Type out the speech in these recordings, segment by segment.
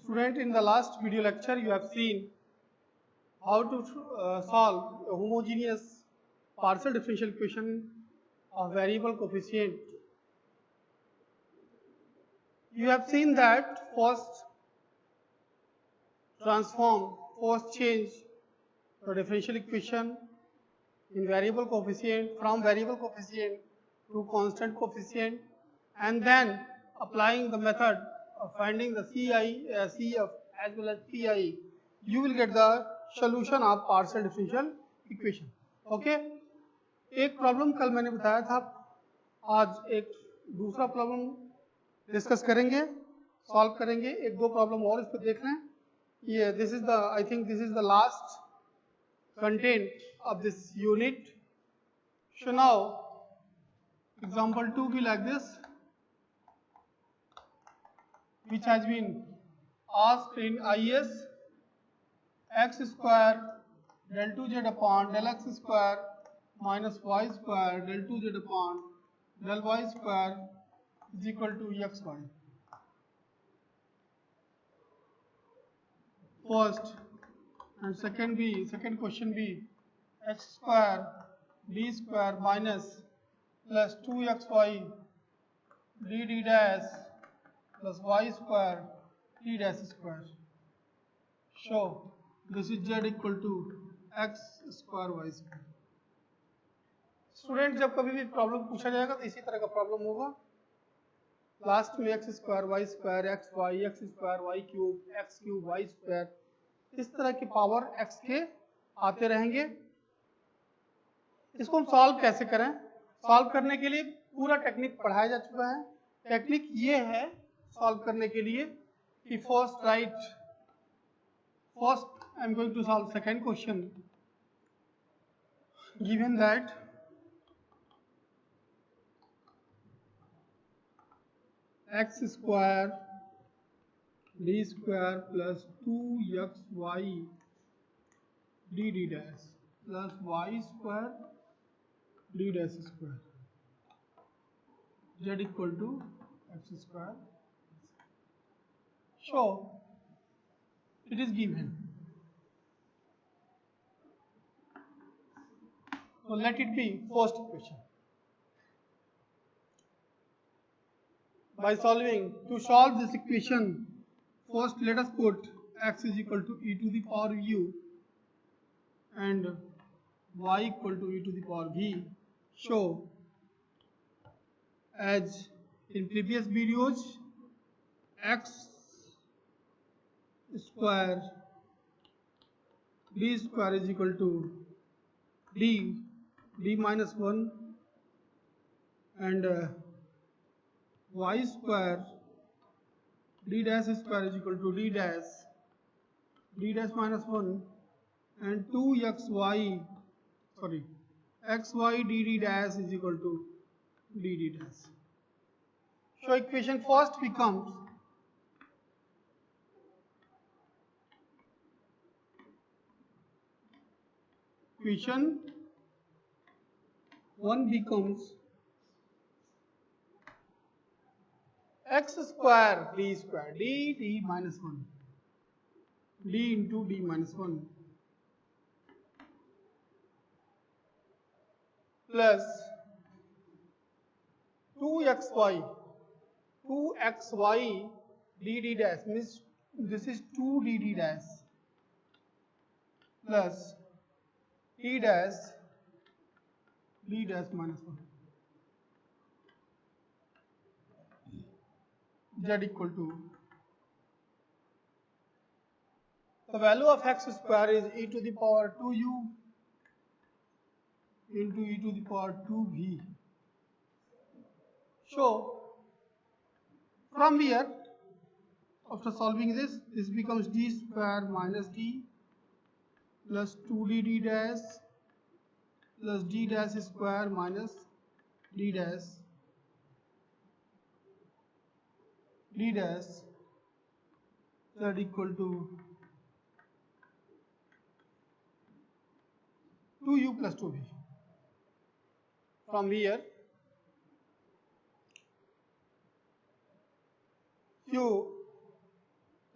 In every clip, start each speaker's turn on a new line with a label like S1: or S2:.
S1: Student, in the last video lecture you have seen how to solve a homogeneous partial differential equation of variable coefficient. You have seen that first change the differential equation in variable coefficient from variable coefficient to constant coefficient, and then applying the method of finding the CF as well as PI, you will get the solution of partial differential equation. Okay, एक problem कल मैंने बताया था, आज एक दूसरा problem discuss करेंगे, solve करेंगे, एक दो प्रॉब्लम और इस पर देख लें. ये this is the I think this is the last content of this unit. So now example 2 be like this, which has been asked in IS: x square del 2z upon del x square minus y square del 2z upon del y square is equal to xy. First and second question be x square d square minus plus 2xy d dash plus y square d dash square. Show this is z equal to x square y square. Student, जब कभी भी problem पूछा जाएगा तो इसी तरह का problem होगा. लास्ट में x square y square x square y cube y square, इस तरह की पावर x के आते रहेंगे. इसको हम सॉल्व कैसे करें? सॉल्व करने के लिए पूरा टेक्निक पढ़ाया जा चुका है. टेक्निक ये है सॉल्व करने के लिए कि first I am going to solve second question. Given that x square d square plus 2xy d dash plus y square d dash square z equal to x square. So it is given. So let it be first equation. By to solve this equation, first let us put x is equal to e to the power u and y equal to e to the power v. So as in previous videos, x square d square is equal to d minus 1 and y square d dash square is equal to d dash minus 1 and 2xy xy d dash is equal to d dash. So equation first becomes equation 1 becomes x square d minus 1 d into d minus 1 plus 2xy d dash means this is 2 d dash plus d dash minus 1 z equal to the value of x square is e to the power 2u into e to the power 2v. So from here, after solving this becomes d square minus d plus 2d dash plus d dash square minus d dash z equal to 2u plus 2v. From here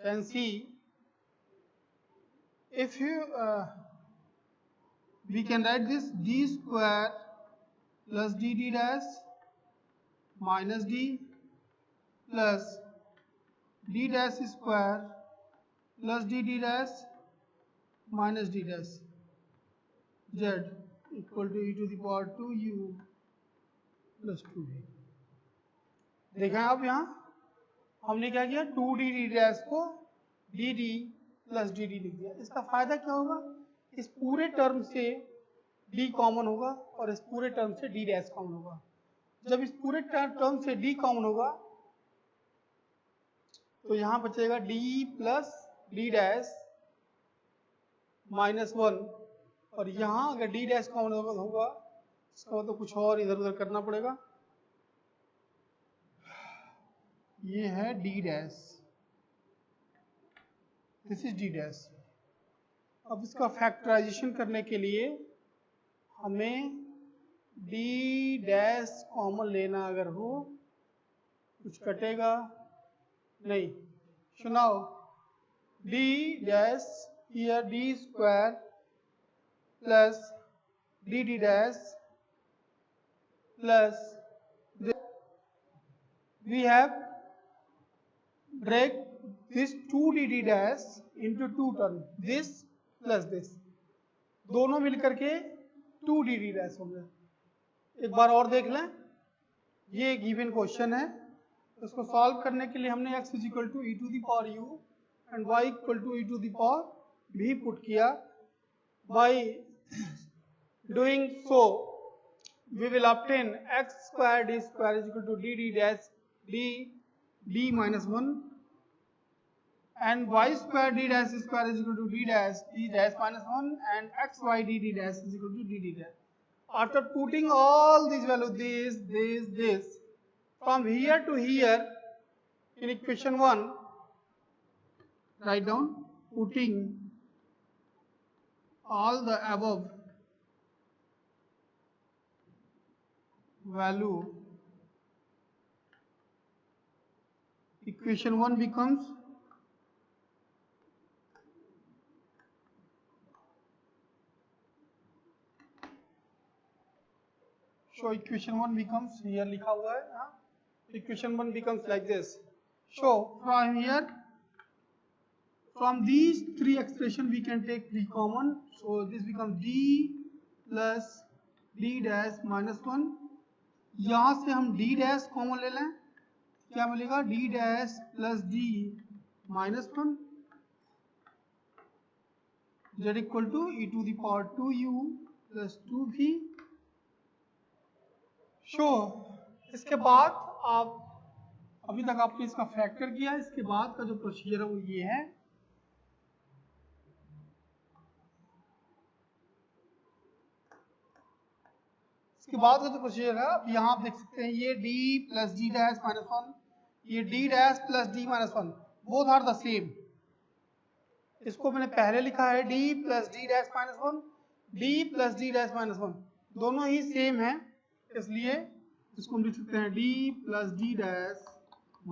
S1: can see if you we can write this d square plus dd dash minus d plus d dash square plus dd dash minus d dash z equal to e to the power 2u plus 2v. देखें आप यहाँ हमने क्या किया 2d dash को dd plus dd लिख दिया. इसका फायदा क्या होगा, इस पूरे टर्म से d कॉमन होगा और इस पूरे टर्म से d डैश कॉमन होगा. जब इस पूरे टर्म से d कॉमन होगा तो यहाँ बचेगा d plus d dash minus 1 और यहाँ अगर d डैश कॉमन होगा इसका मतलब कुछ और इधर उधर करना पड़ेगा. ये है d dash, this is d dash. अब इसका फैक्टराइजेशन करने के लिए हमें d डैश कॉमन लेना अगर हो, कुछ कटेगा नहीं. So now d dash here d square plus dd dash plus this. We have break this 2dd dash into two terms, this plus this, दोनों मिलकर के 2dd dash हो गया. एक बार और देख लें, ये गिवन क्वेश्चन है. इसको सॉल्व करने के लिए हमने x is equal to e to the power u and y equal to e to the power v put किया. By doing so we will obtain x square d square is equal to dd dash d minus 1 and y square d dash square is equal to d dash minus 1 and xy dd dash is equal to dd dash. After putting all these values, this from here to here in equation 1, write down putting all the above value, equation 1 becomes so equation 1 becomes here लिखा हुआ है हाँ? Equation 1 becomes like this. So from here, from these three expressions we can take 3 common. So this becomes d plus d dash minus 1. यहाँ से हम d dash common ले लें, क्या मिलेगा d dash plus d minus 1 z equal to e to the power 2u plus 2v. So इसके बाद आप अभी तक आपने इसका फैक्टर किया, इसके बाद का जो प्रोसीजर है वो ये है. इसके बाद का जो प्रोसीजर है, अब यहाँ आप देख सकते हैं ये d plus d dash minus 1, ये d dash plus d minus 1, both are the same. इसको मैंने पहले लिखा है d plus d dash minus 1, d plus d dash minus 1, दोनों ही सेम है, इसलिए इसको हम लिख सकते हैं d plus d dash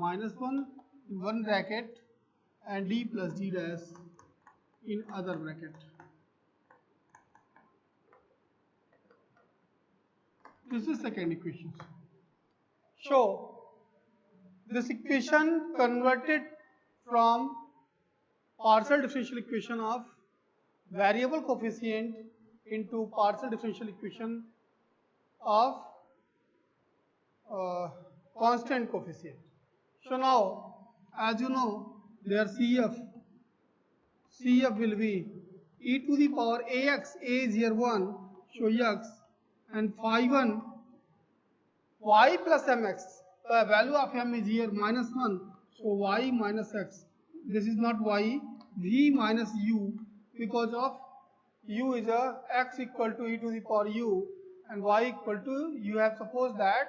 S1: minus 1 in one bracket and d plus d dash in other bracket. This is second equation. So this equation converted from partial differential equation of variable coefficient into partial differential equation of constant coefficient. So now, as you know, their CF will be e to the power ax, a is here 1, so x, and phi 1, y plus mx, the value of m is here minus 1, so y minus x, this is not y, v minus u, because of u is a x equal to e to the power u and y equal to, you have supposed that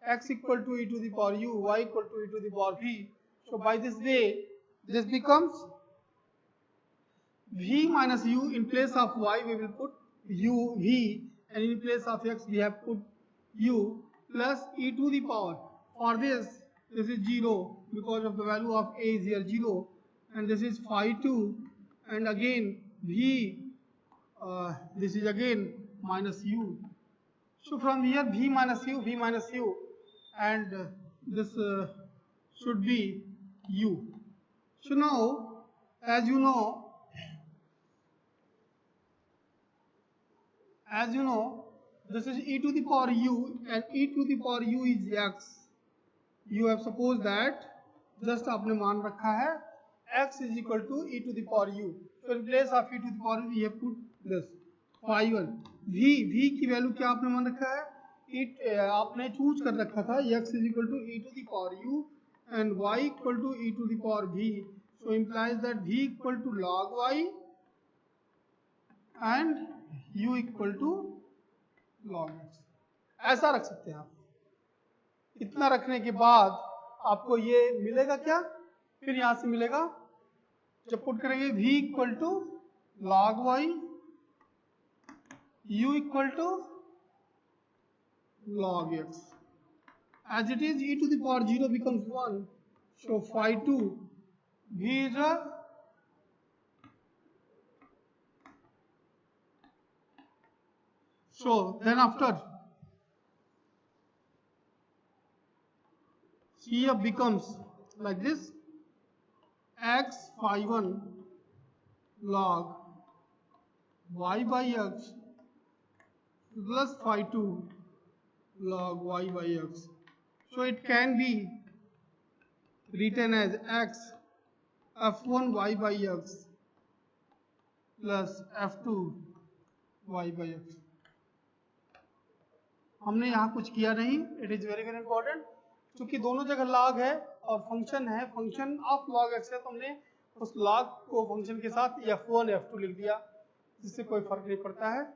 S1: x equal to e to the power u, y equal to e to the power v. So by this way, this becomes v minus u. In place of y we will put u, v, and in place of x we have put u plus e to the power. For this is 0 because of the value of a is here 0, and this is phi 2, and again v, this is again minus u. So from here v minus u, and this should be u. So now, as you know, this is e to the power u, and e to the power u is x. You have supposed that, just आपने मान रखा है x is equal to e to the power u. So in place of e to the power u, we have put this phi 1. v की value क्या आपने मान रखा है? आपने चूज कर रखा था x is equal to e to the power u and y equal to e to the power v. So implies that v equal to log y and u equal to log x. ऐसा रख सकते हैं आप. इतना रखने के बाद आपको ये मिलेगा क्या? फिर यहां से मिलेगा, जब पुट करेंगे v equal to log y, u equal to log x. As it is, e to the power 0 becomes 1. So phi 2, v is a so then after CF becomes like this, x phi 1 log y by x plus phi 2 log y by x. So it can be written as x f1 y by x plus f2 y by x. हमने यहाँ कुछ किया नहीं. It is very very important. क्योंकि दोनों जगह log है और फंक्शन है, फंक्शन ऑफ लॉग एक्स है, तो हमने उस लॉग को फंक्शन के साथ f1 f2 लिख दिया, जिससे कोई फर्क नहीं पड़ता है.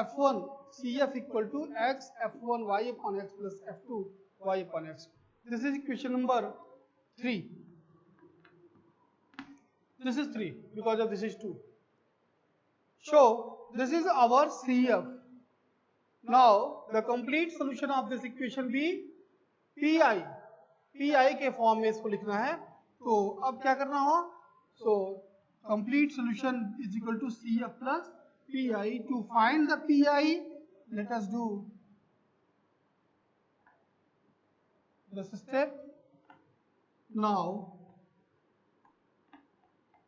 S1: f1 cf equal to x f1 y upon x plus f2 y upon x. This is equation number 3. This is 3 because of this is 2. So this is our CF. Now the complete solution of this equation be PI के form में इसको लिखना है. तो अब क्या करना हो? So complete solution is equal to CF plus PI. To find the PI, let us do this step. Now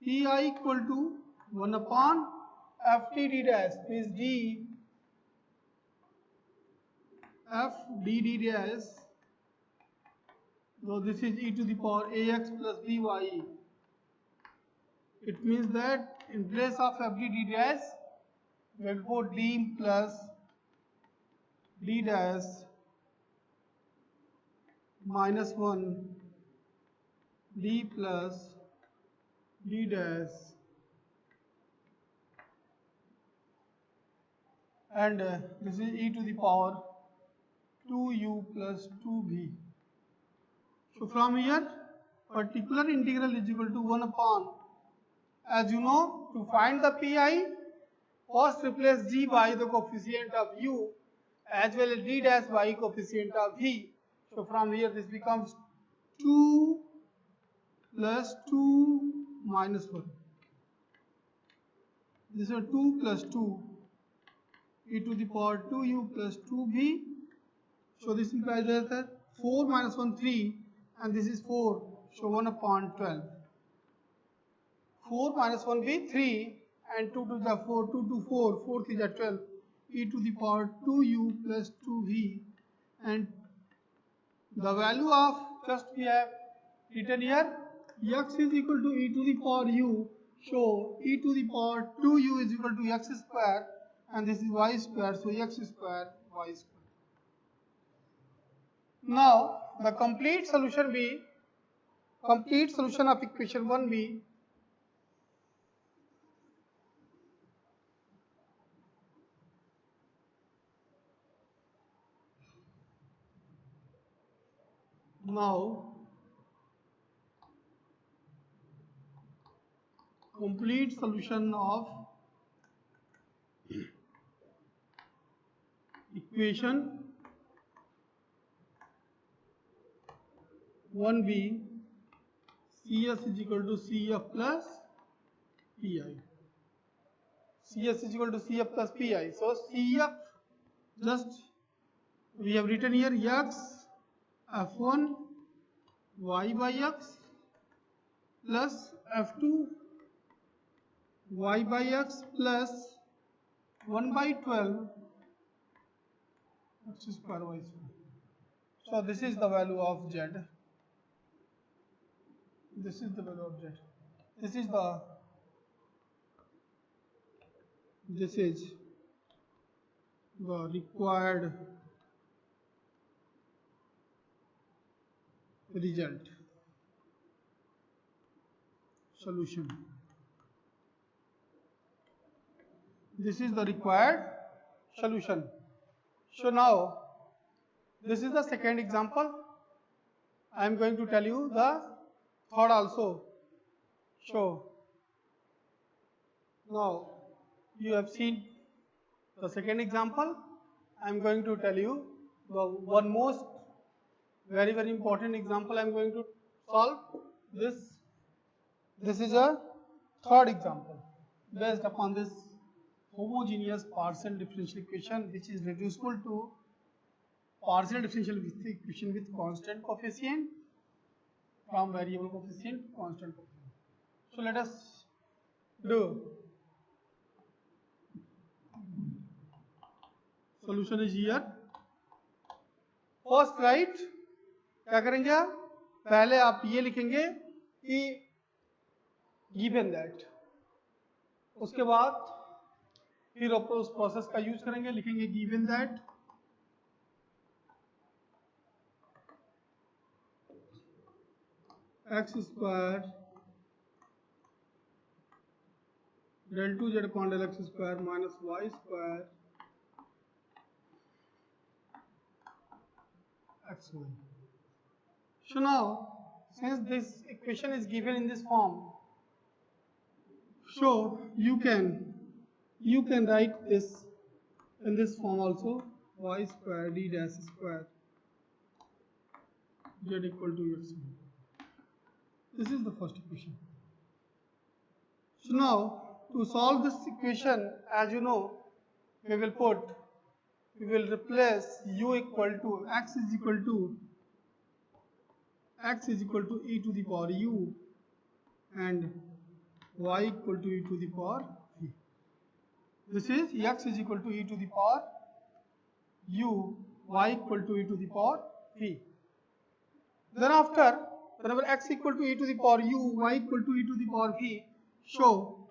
S1: PI equal to 1 upon FT d dash, means d f dd dash. So this is e to the power ax plus by. It means that in place of f dd dash, we will put d plus d dash minus 1 d plus d dash, and this is e to the power 2u plus 2v. So from here, particular integral is equal to 1 upon, as you know, to find the PI, first replace g by the coefficient of u as well as d dash by coefficient of v. So from here this becomes 2 plus 2 minus 1. This is 2 plus 2 e to the power 2u plus 2v. So this implies that 4 minus 1 3, and this is 4, so 1 upon 12. 4 minus 1 be 3, and 2 to the 4, 2 to 4, 4 is 12, e to the power 2u plus 2v, and the value of, just we have written here, x is equal to e to the power u, so e to the power 2u is equal to x square, and this is y square, so x square y square. Now the complete solution of equation 1 be now complete solution of equation 1b Cs is equal to Cf plus Pi. Cs is equal to Cf plus Pi. So Cf, just we have written here x f1 y by x plus f2 y by x plus 1 by 12 x square y square. So this is the value of z. This is the value of z. This is the required result solution. This is the required solution. So now this is the second example. I am going to tell you the third also. So now you have seen the second example. I am going to tell you the one most very important example I am going to solve. This is a third example based upon this homogeneous partial differential equation which is reducible to partial differential equation with constant coefficient from variable coefficient to constant coefficient. So let us do. Solution is here. First write, क्या करेंगे आप? पहले आप ये लिखेंगे कि given that. उसके बाद फिर उस प्रोसेस का यूज करेंगे, लिखेंगे given that x square del 2z upon del x square minus y square xy. So now, since this equation is given in this form, so you can write this in this form also, y square d dash square z equal to x. This is the first equation. So now, to solve this equation, as you know, we will replace u equal to x is equal to e to the power u and y equal to e to the power v. This is x is equal to e to the power u, y equal to e to the power v. Thereafter, whenever x equal to e to the power u, y equal to e to the power v, so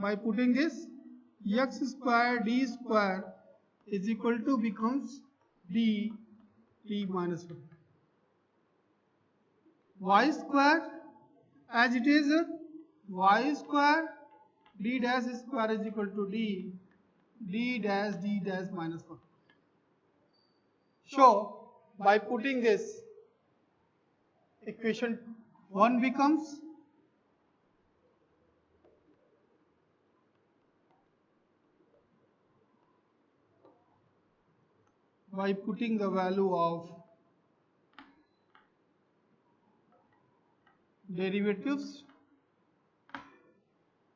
S1: by putting this, x square d square is equal to becomes d minus 1. Y square, as it is, y square d dash square is equal to d dash minus 1. So by putting this, equation 1 becomes by putting the value of derivatives,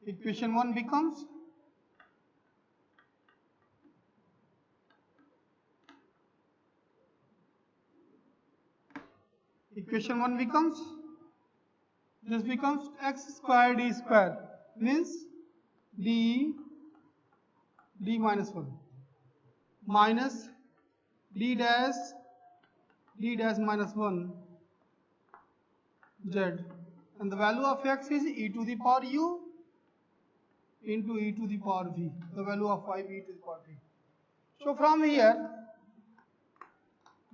S1: equation 1 becomes this becomes x square d square means d minus 1 minus d dash minus 1 z, and the value of x is e to the power u into e to the power v, the value of y e to the power v. So from here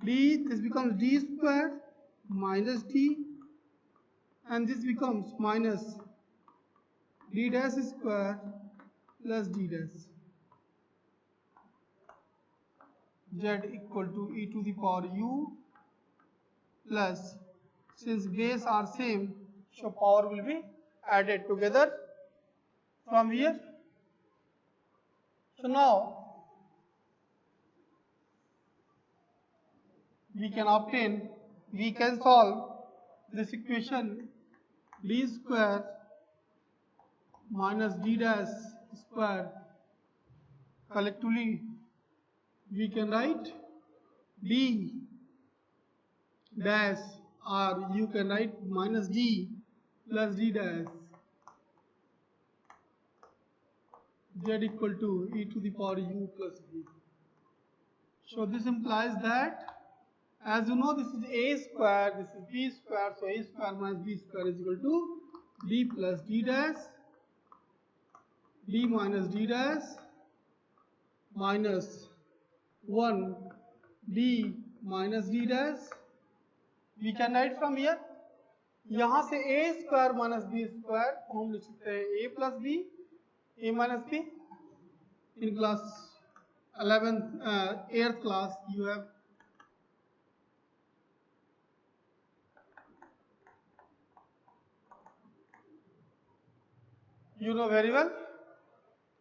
S1: this becomes d square minus d, and this becomes minus d dash square plus d dash z equal to e to the power u plus, since base are same, so power will be added together from here. So now we can solve this equation d square minus d dash square. Collectively we can write d dash, or you can write minus d plus d dash z equal to e to the power u plus b. So this implies that, as you know, this is a square, this is b square, so a square minus b square is equal to d plus d dash, d minus d dash minus 1 d minus d dash. We can write from here, यहाँ से a square minus b square को हम लिख सकते हैं a plus b, a minus b. In class 11th 8th class you have you know very well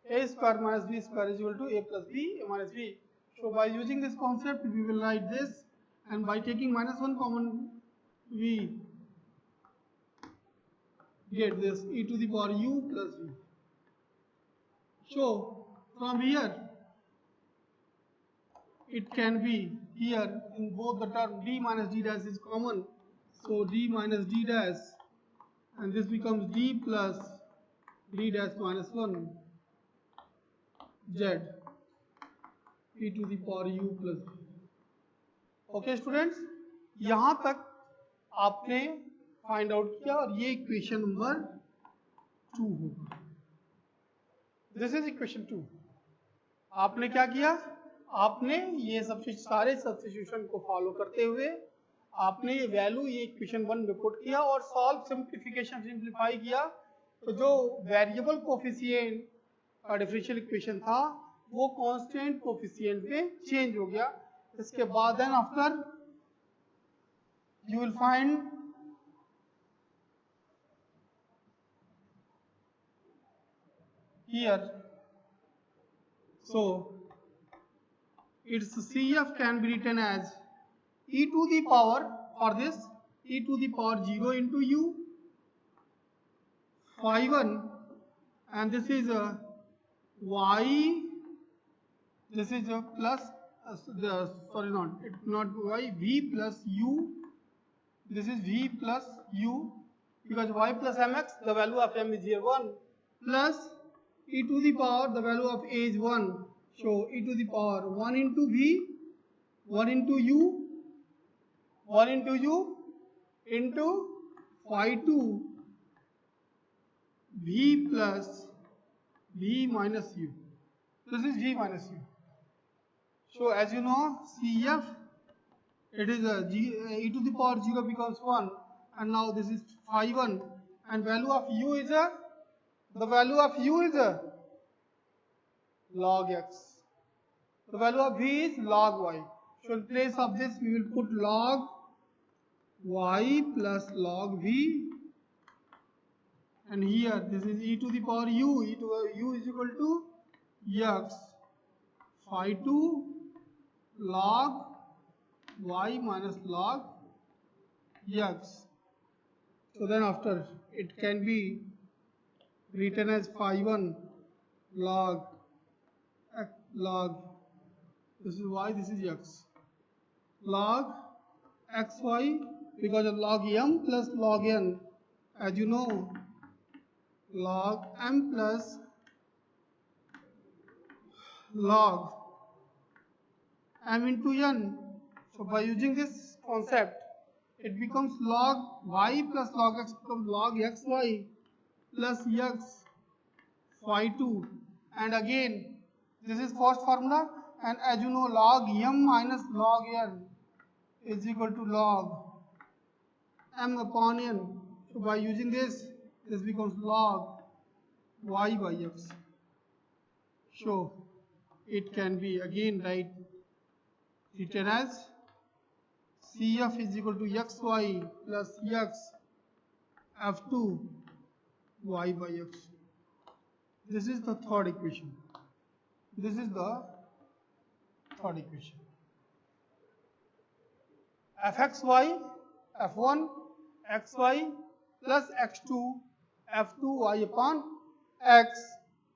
S1: a square minus b square is equal to a plus b, a minus b. So by using this concept we will write this, and by taking minus 1 common we get this e to the power u plus v. So from here it can be, here in both the term d minus d dash is common, so d minus d dash, and this becomes d plus d dash minus 1 z e to the power u plus v. Okay students, यहाँ तक आपने find out किया और ये equation number 2 होगा. This is equation 2. आपने क्या किया, आपने ये सारे सब्स्टिट्यूशन को फॉलो करते हुए आपने ये वैल्यू ये इक्वेशन 1 में पुट किया और सॉल्व सिंप्लीफाई किया. तो जो वेरिएबल कोफिशिएंट का डिफरेंशियल इक्वेशन था वो कांस्टेंट कोफिशिएंट में चेंज हो गया. इसके बाद then after you will find here, so its CF can be written as e to the power, for this e to the power 0 into u phi 1, and this is a y, this is a plus not y, v plus u, this is v plus u, because y plus mx, the value of m is here 1, plus e to the power, the value of a is 1, so e to the power 1 into v, 1 into u, 1 into u into phi 2 v plus v minus u. This is v minus u. So as you know, CF, it is e to the power 0 becomes 1, and now this is phi 1, and value of u is the value of u is log x. The value of v is log y. So in place of this we will put log y plus log v, and here this is e to the power u, e to u is equal to x phi 2 log y minus log x. So then after it can be written as phi 1 log this is y, this is x, log xy, because of log m plus log n, as you know, log m plus log m into n. So by using this concept it becomes log y plus log x becomes log xy plus x phi 2, and again this is first formula, and as you know log m minus log n is equal to log m upon n. So by using this becomes log y by x. So it can be again written as CF is equal to xy plus x f2 y by x. This is the third equation. This is the third equation. fxy f1 xy plus x2 f2y upon x.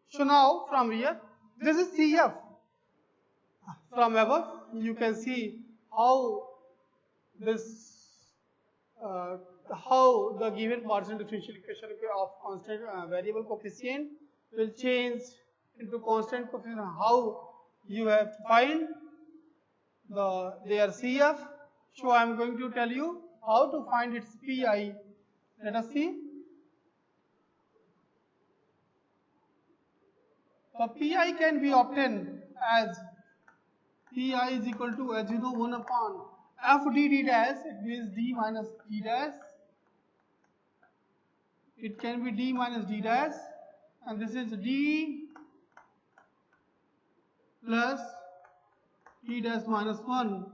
S1: So now from here, this is CF. From above, you can see how how the given partial differential equation of constant variable coefficient will change into constant coefficient. How you have to find their CF. So I am going to tell you how to find its PI. Let us see. The PI can be obtained as PI is equal to, as you know, 1 upon f d dash. It means d minus d dash. It can be d minus d dash, and this is d plus d dash minus 1.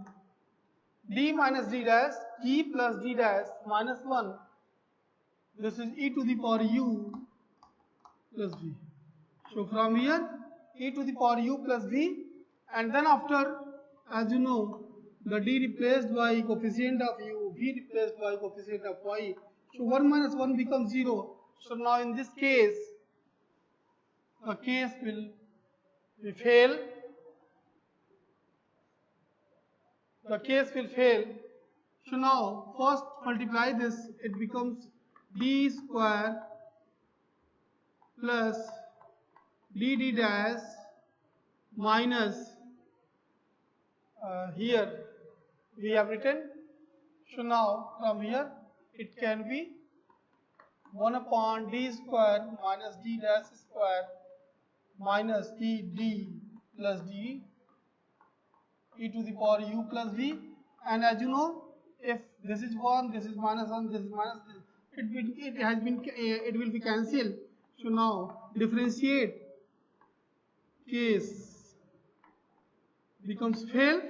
S1: D minus d dash, d plus d dash minus 1. This is e to the power u plus v. So from here, e to the power u plus v, and then after, as you know, the d replaced by coefficient of u, v replaced by coefficient of y. So 1 minus 1 becomes 0. So now in this case, the case will fail. The case will fail. So now first multiply this, it becomes d square plus dd dash minus here we have written. So now from here it can be 1 upon d square minus d dash square minus d plus d e to the power u plus v. And as you know, if this is 1, this is minus 1, this is minus this, it will be cancelled. So now differentiate, case becomes fail.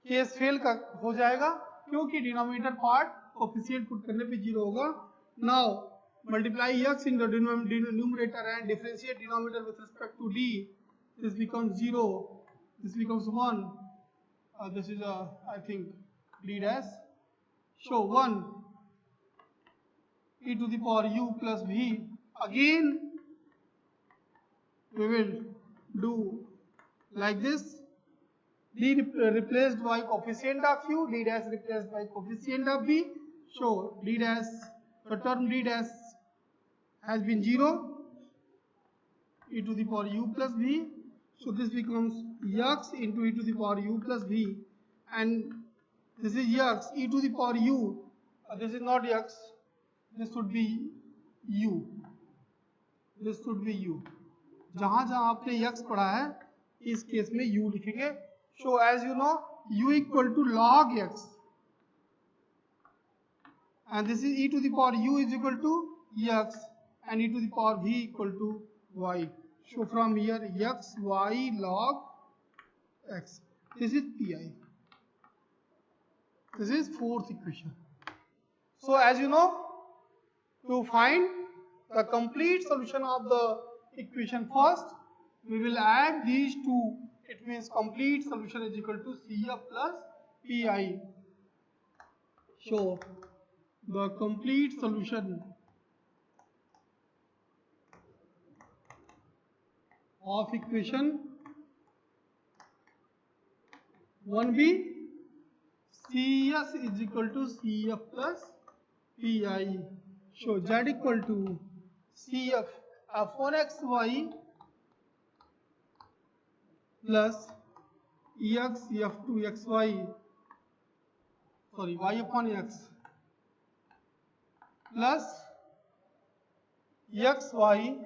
S1: Case fail का हो जाएगा क्योंकि denominator part coefficient put करने पे 0 होगा. Now multiply x in the numerator and differentiate denominator with respect to d. This becomes 0, this becomes 1. This is I think d dash. So 1 e to the power u plus v. Again we will do like this. D replaced by coefficient of u, d dash replaced by coefficient of v. So d dash, the term d dash has been 0, e to the power u plus v. So this becomes x into e to the power u plus v, and this is x e to the power u. This is not x, this should be u. This should be u. जहाँ जहाँ आपने x पढ़ा है इस case में u लिखेंगे. So as you know, u equal to log x, and this is e to the power u is equal to x, and e to the power v equal to y. So from here x y log x. This is pi. This is fourth equation. So as you know, to find the complete solution of the equation first, we will add these two. It means complete solution is equal to CF plus PI. So the complete solution of equation 1b, CS is equal to CF plus PI. So Z equal to CF f1xy plus ex f2xy, sorry, y upon x plus xy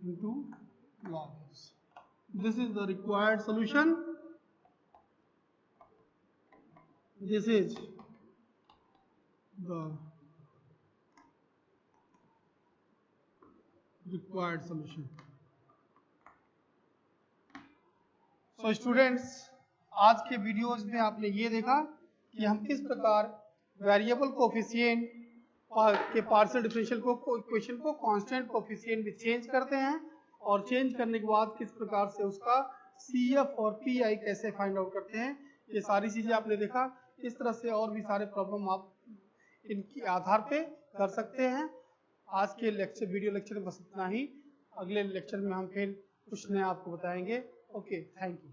S1: into log x. This is the required solution. This is the required solution. So students, आज के videos में आपने ये देखा कि हम किस प्रकार वेरिएबल कोफिशिएंट के पार्शियल डिफरेंशियल को इक्वेशन को कांस्टेंट कोफिशिएंट में चेंज करते हैं, और चेंज करने के बाद किस प्रकार से उसका CF और PI कैसे फाइंड आउट करते हैं. ये सारी चीजें आपने देखा. इस तरह से और भी सारे प्रॉब्लम आप इनके आधार पे कर सकते हैं। आज के वीडियो लेक्चर में बस इतना ही। अगले लेक्चर में हम फिर कुछ नया आपको बताएंगे। Okay, thank you.